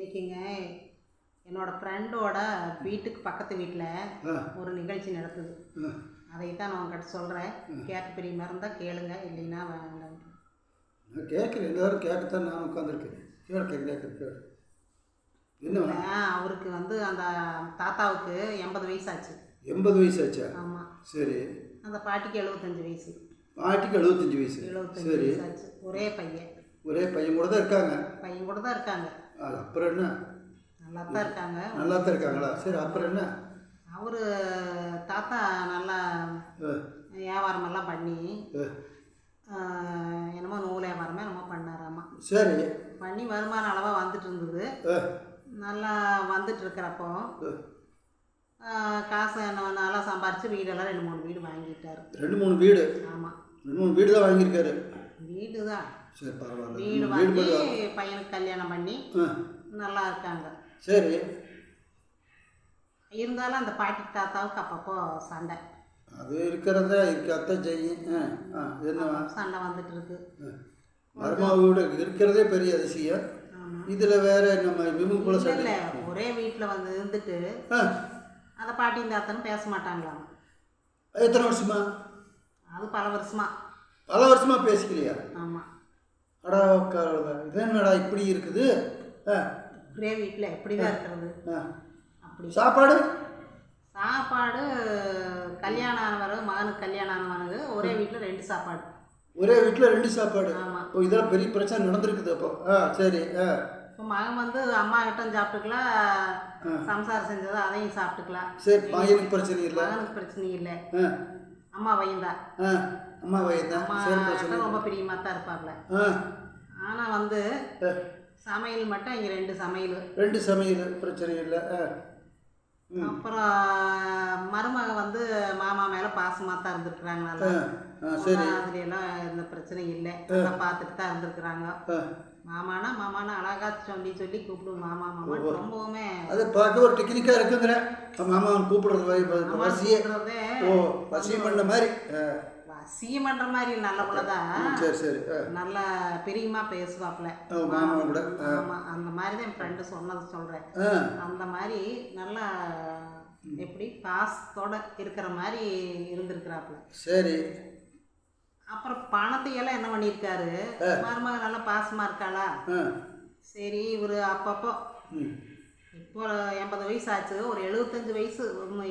இன்றைக்கிங்க என்னோடய ஃப்ரெண்டோட வீட்டுக்கு பக்கத்து வீட்டில் ஒரு நிகழ்ச்சி நடக்குது. அதைத்தான் நான் உங்கள்கிட்ட சொல்கிறேன். கேட்க பிரியமாக இருந்தால் கேளுங்க, இல்லைன்னா வேண்டாம். நான் கேட்குறேன், எல்லோரும் கேட்கத்தான் நான் உட்காந்துருக்கேன். கேட்குறேன். என்ன அவருக்கு வந்து அந்த தாத்தாவுக்கு 80 வயசாச்சு. 80 வயசாச்சா? ஆமாம். சரி. அந்த பாட்டிக்கு 75 வயசு. பாட்டிக்கு 75 வயசு. 75 வயசாச்சு. ஒரே பையன் கூட தான் இருக்காங்க. அப்புறம் என்ன, நல்லா தான் இருக்காங்களா? சரி, அப்புறம் என்ன? அவர் தாத்தா நல்லா வியாபாரமெல்லாம் பண்ணி என்னமோ நூல் வியாபாரமே என்னமோ பண்ணாராமா. சரி. பண்ணி வருமானம் அளவாக வந்துட்டு இருந்தது. நல்லா வந்துட்டு இருக்கிறப்போ காசு நல்லா சம்பாரித்து வீடெல்லாம் 2-3 வீடு வாங்கிட்டார். 2-3 வீடு? ஆமாம், 2-3 வீடு தான் வாங்கியிருக்காரு. வீடு தான். சரி, பரவாயில்ல. வீடு வாங்கி பையனுக்கு கல்யாணம் பண்ணி நல்லா இருக்காங்க. சரி. இருந்தாலும் அந்த பாட்டி தாத்தாவுக்கு அப்பப்போ சண்டை. அது இருக்கத்தான் செய்யும். என்ன சண்டை வந்துட்டு இருக்கு. மருமகளோட இருக்கிறதே பெரிய அதிசயம். இதில் வேற நம்ம விமுக்குள்ள சண்டை இல்லை. ஒரே வீட்டில் வந்து இருந்துட்டு அந்த பாட்டியும் தாத்தானும் பேச மாட்டாங்களாம். எத்தனை வருஷமா? அது பல வருஷமா பேசிக்கலையா? ஆமாம். அடா இது என்னடா இப்படி இருக்குது? ஒரே வீட்டில் எப்படி தான் இருக்கிறது? அப்படி சாப்பாடு கல்யாணம் ஆனவரகு மகனுக்கு கல்யாணம் ஆனவனுக்கு ஒரே வீட்டில் 2 சாப்பாடு. ஒரே வீட்டில் 2 சாப்பாடு? ஆமாம். ஓ, இதெல்லாம் பெரிய பிரச்சனை நடந்திருக்குது அப்போ. சரி. இப்போ மகன் வந்து அம்மா கிட்ட சாப்பிட்டுக்கலாம், சம்சாரம் செஞ்சதை அதையும் சாப்பிட்டுக்கலாம். சரி, மகனுக்கு பிரச்சனை இல்லை. அம்மா வயந்தான். அம்மா ரொம்ப பிரியமாக தான் இருப்பாப்ல. ஆனால் வந்து சமையல் மட்டும் இங்கே 2 சமையல் பிரச்சனை இல்லை. அப்புறம் மருமக வந்து மாமா மேலே பாசமாக தான் இருந்திருக்கிறாங்கனால அதுலாம் எந்த பிரச்சனையும் இல்லை. அதை பார்த்துட்டு தான் இருந்திருக்கிறாங்க. மாமானா அழகா சொல்லி கூப்பிடுவோம் மாமா. ரொம்பவுமே அது பார்க்க ஒரு டெக்னிக்காக இருக்குங்கிற மாமாவை கூப்பிடுறது வசியம் பண்ண மாதிரி. வசியம் பண்ணுற மாதிரி நல்ல பிள்ளைதான். சரி. நல்லா பிரியமா பேசுவாப்புல. ஆமாம், அந்த மாதிரி தான் என் ஃப்ரெண்டு சொன்னது சொல்கிறேன். அந்த மாதிரி நல்லா எப்படி பாசத்தோட இருக்கிற மாதிரி இருந்திருக்கிறாப்புல. சரி. அப்புறம் பணத்தையெல்லாம் என்ன பண்ணியிருக்காரு, மருமக நல்லா பாசமாக இருக்காளா. சரி, இவர் அப்பப்போ இப்போ 80 வயசு ஆச்சு, ஒரு 75 வயசு,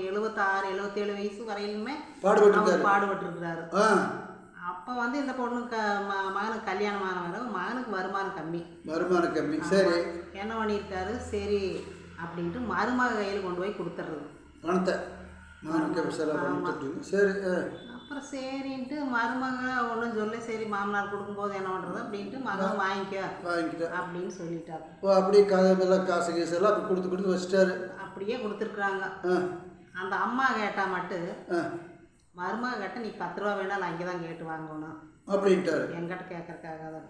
76-77 வயசு வரையிலுமே பாடுபட்டுருக்கிறாரு. அப்போ வந்து இந்த பொண்ணுக்கு மகனுக்கு கல்யாணம் ஆனவங்க மகனுக்கு வருமானம் கம்மி. சரி, என்ன பண்ணியிருக்காரு, சரி அப்படின்ட்டு மருமக கையில் கொண்டு போய் கொடுத்துட்றது பணத்தை. சரி. அப்புறம் சரின்ட்டு மருமக ஒன்றும் சொல்ல, சரி மாமனார் கொடுக்கும்போது என்ன பண்ணுறது அப்படின்ட்டு மகன் வாங்கிக்க அப்படின்னு சொல்லிட்டாரு. அப்படியே காசு கீசெல்லாம் அப்படி கொடுத்து வச்சுட்டாரு. அப்படியே கொடுத்துருக்குறாங்க. அந்த அம்மா கேட்டால் மட்டும் மருமக கேட்ட நீ 10 ரூபா வேணாலும் அங்கே தான் கேட்டு வாங்கணும் அப்படின்ட்டாரு. என்கிட்ட கேட்கறக்காக தான்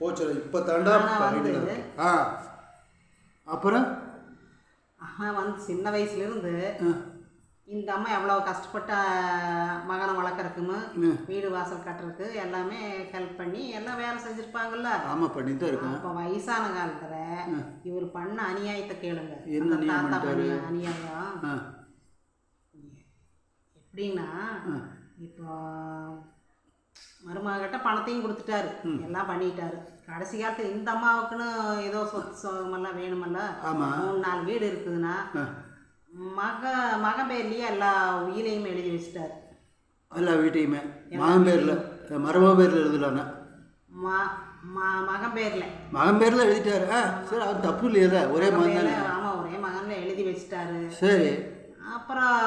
போச்சு. இப்போ தாண்டா வந்து அப்புறம் ஆனால் வந்து சின்ன வயசுலேருந்து இந்த அம்மா எவ்வளோ கஷ்டப்பட்ட மகனை வளர்க்குறதுக்குன்னு வீடு வாசல் கட்டுறதுக்கு எல்லாமே ஹெல்ப் பண்ணி எல்லாம் வேலை செஞ்சுருப்பாங்கல்ல. ஆமாம், பண்ணி தான் இருக்கேன். இப்போ வயசான காலத்தில் இவர் பண்ண அநியாயத்தை கேளுங்க. தாத்தா பண்ண அநியாயம் எப்படின்னா, இப்போ மருமகிட்ட பணத்தையும் கொடுத்துட்டாரு, எல்லாம் பண்ணிட்டாரு. கடைசி காலத்தில் இந்த அம்மாவுக்குன்னு ஏதோ சொத்து சோகமெல்லாம் வேணுமல்ல. 3-4 வீடு இருக்குதுன்னா மகன் பேர்லேயே எல்லா உயிரையும் எழுதி வச்சுட்டாரு. எல்லா வீட்டையுமே மகன் பேரில், மருமக பேரில் எழுதலான்னா மகன் பேரில் எழுதிட்டாரு. சரி, அது தப்பு இல்லையா? ஒரே மகன். ஆமாம், ஒரே மகனில் எழுதி வச்சுட்டாரு. சரி. அப்புறம்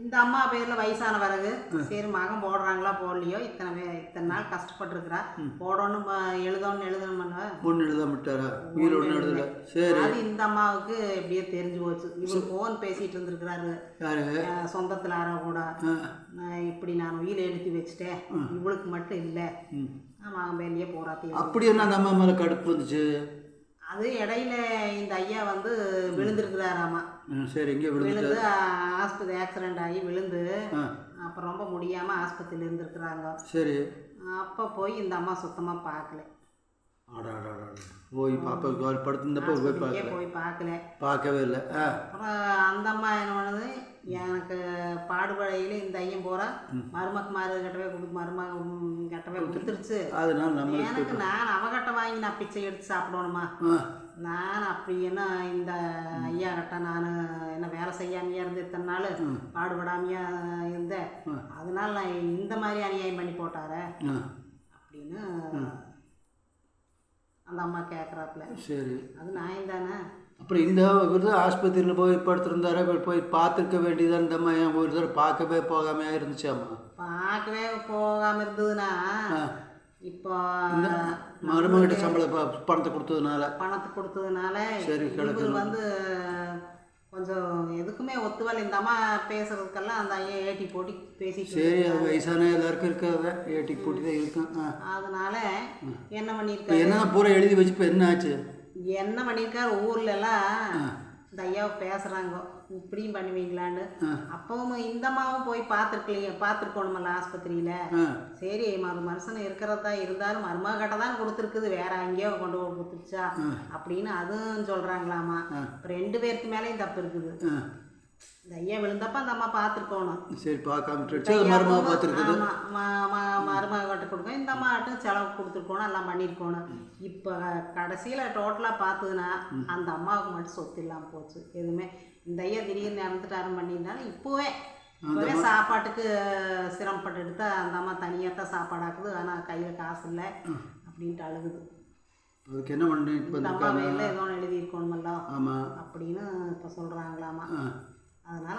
இந்த அம்மா பேரில் வயசான பிறகு சரி மகன் போடுறாங்களா போடலையோ, இத்தனை நாள் கஷ்டப்பட்டுருக்குறா, போடணும் எழுதணும்னா ஒன்று எழுத மாட்டாரா? வீடு எழுதல. சரி. அது இந்த அம்மாவுக்கு எப்படியே தெரிஞ்சு போச்சு. இவர் ஃபோன் பேசிகிட்டு இருந்திருக்கிறாரு சொந்தத்தில் யாரோ கூட, இப்படி நான் உயிரை எழுதி வச்சுட்டேன், இவளுக்கு மட்டும் இல்லை, மகன் பேர்லேயே போராத்தி. அப்படி என்ன அந்த அம்மா மேலே கடுப்பு வந்துச்சு? அது இடையில இந்த ஐயா வந்து விழுந்துருக்குறாராமா. சரி, இங்கே விழுந்து ஆஸ்பத்திரி ஆக்சிடெண்ட் ஆகி விழுந்து அப்புறம் ரொம்ப முடியாமல் ஆஸ்பத்திரியில் இருந்துருக்குறாங்க. சரி. அப்போ போய் இந்த அம்மா சுத்தமாக பார்க்கல. ஆடாடாடா போய் பாப்பா படுத்திருந்தப்போ போய் பார்க்கல. போய் பார்க்கல, பார்க்கவே இல்லை. அப்புறம் அந்த அம்மா என்ன பண்ணுது, எனக்கு பாடுபடையில் இந்த ஐயம் போகிறா மருமக்கு கட்டவே கட்டவே கொடுத்துருச்சு. அதனால நம்ம எனக்கு நான் அவகட்ட வாங்கி நான் பிச்சை எடுத்து சாப்பிடணுமா? நான் அப்படி என்ன இந்த ஐயா கிட்ட நான் என்ன வேலை செய்யாமையா இருந்து இத்தனை நாள் பாடுபடாமையா இருந்தேன், அதனால நான் இந்த மாதிரி அநியாயம் பண்ணி போட்டார அப்படின்னு அந்த அம்மா கேட்குறாப்புல. சரி, அது நியாயம் தானே. அப்புறம் இந்த விருது ஆஸ்பத்திரியில் போய் படுத்திருந்தாரு, போய் பார்த்துருக்க வேண்டியதான். இந்த அம்மா என் ஒரு தடவை பார்க்கவே போகாமையா இருந்துச்சாம்மா? பார்க்கவே போகாமல் இருந்ததுன்னா இப்போ மருமகிட்ட சம்பள பணத்தை கொடுத்ததுனால சரி இவர் வந்து கொஞ்சம் எதுக்குமே ஒத்துவல். இந்த அம்மா பேசுறதுக்கெல்லாம் அந்த ஐயா ஏட்டி போட்டி பேசிட்டு. சரி, அது வயசான எல்லாருக்கும் இருக்காத ஏட்டி போட்டி தான் இருக்கும். அதனால என்ன பண்ணியிருக்காரு, என்ன பூரா எழுதி வச்சு இப்போ என்ன ஆச்சு? என்ன பண்ணியிருக்காரு, ஊர்ல எல்லாம் இந்த ஐயாவை பேசுறாங்க இப்படியும் பண்ணுவீங்களான்னு. அப்பவும் இந்த அம்மாவும் போய் பார்த்துருக்கணுமல்ல ஆஸ்பத்திரியில. சரி மனுஷன் இருக்கிறதா இருந்தாலும் மருமக கிட்ட தான் கொடுத்துருக்குது, வேற எங்கேயோ கொண்டு போய் கொடுத்துருச்சா அப்படின்னு அதுவும் சொல்றாங்களாமா. 2 பேருக்கு மேலேயும் தப்பு இருக்குது. இந்த ஐயா விழுந்தப்ப அந்த அம்மா பார்த்துருக்கணும். சரி, பார்க்காம மருமக பார்த்துருக்குது. மருமக கிட்ட கொடுக்க இந்த அம்மா ஆட்டும் செலவு கொடுத்துருக்கணும், எல்லாம் பண்ணியிருக்கணும். இப்போ கடைசியில் டோட்டலாக பார்த்ததுன்னா அந்த அம்மாவுக்கு மட்டும் சொத்து இல்லாமல் போச்சு. எதுவுமே இந்த ஐயா திடீர்னு இறந்துட்டாரும் பண்ணியிருந்தாலும் இப்போவே சாப்பாட்டுக்கு சிரமப்பட்டு எடுத்தா அந்த அம்மா தனியாக தான் சாப்பாடு ஆக்குது. ஆனால் கையில் காசு இல்லை அப்படின்ட்டு அழுகுது. அதுக்கு என்ன பண்ணு, இந்த அம்மா வேலை ஏதோ எழுதி இருக்கணுமல்ல ஆமாம் அப்படின்னு இப்போ சொல்கிறாங்களாமா. அதனால்